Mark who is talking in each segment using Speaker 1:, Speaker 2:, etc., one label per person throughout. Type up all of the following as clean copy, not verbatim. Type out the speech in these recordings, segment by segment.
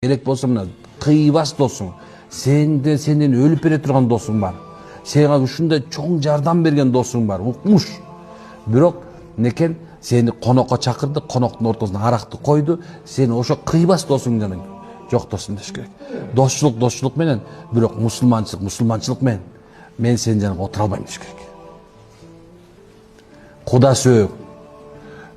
Speaker 1: керек болса мына кыйбас досуң, сенден өлүп бере турган досуң бар. Сага ушундай чоң жардам берген досуң бар, укмуш. Бирок некен сени конокко чакырды, коноктун ортосуна аракты койду, сен ошо кыйбас досуң жаның жок досум деш керек. Досчулук менен, бирок мусулманчылык менен мен сен жаныңа отура албайм деш керек. Куда сөөк,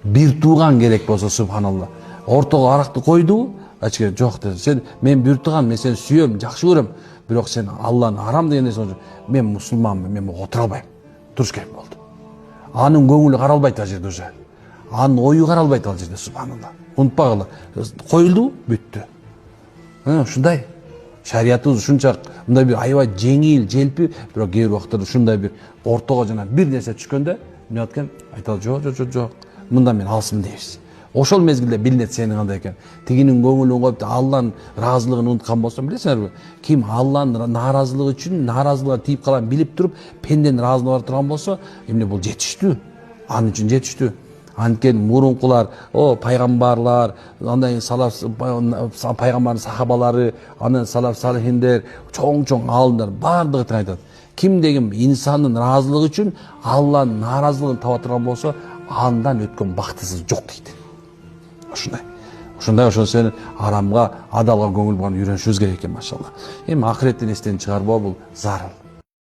Speaker 1: бир тууган керек болсо субханалла. Ортого аракты койду, ачке жок dedi. Sen men бир тууган, мен сени сүйөм, жакшы көрөм. Бирок сен Алланын арам деген нерсе, мен мусулманмын, мен отура албайм. Туруш керек болду. Анын көңүлү каралбайт ал жерде уже. Анын ою каралбайт ал жерде, субханалла. Унутпагыла. Коюлду, бүттү. Ушундай. Шариятыбыз ушунчак мындай бир аябай жеңил, желпи, бирок кээ бир убактарда ушундай бир ортого жана бир нерсе түшкөндө, эмне экен? Айталы, жок. Мындан мен алысмын дейбиз. Ошол мезгилде билинет сенин кандай экен. Тигинин көңүлүн коюп, Алланын ыраазылыгын унуткан болсоң, билесиңерби? Ким Алланын нааразылыгы үчүн, нааразылыгына тийип калганын билип туруп, пенденин ыраазылыгына бара турган болсо, эмне бул жетиштүү. Анын үчүн жетиштүү. Анткени мурункулар, пайгамбарлар, андан пайгамбардын сахабалары, анан салаф салихиндер, чоң аалымдар бардыгы тең айтат. Кимде ким инсандын ыраазылыгы үчүн Алланын нааразылыгын таба турган болсо, андан өткөн бактысыз жок дейт. Ошондой сен арамга, адалга көңүл буган үйрөнүшүбүз керек экен, машалла. Эми акыреттен эстен чыгарбоо бул зарыл.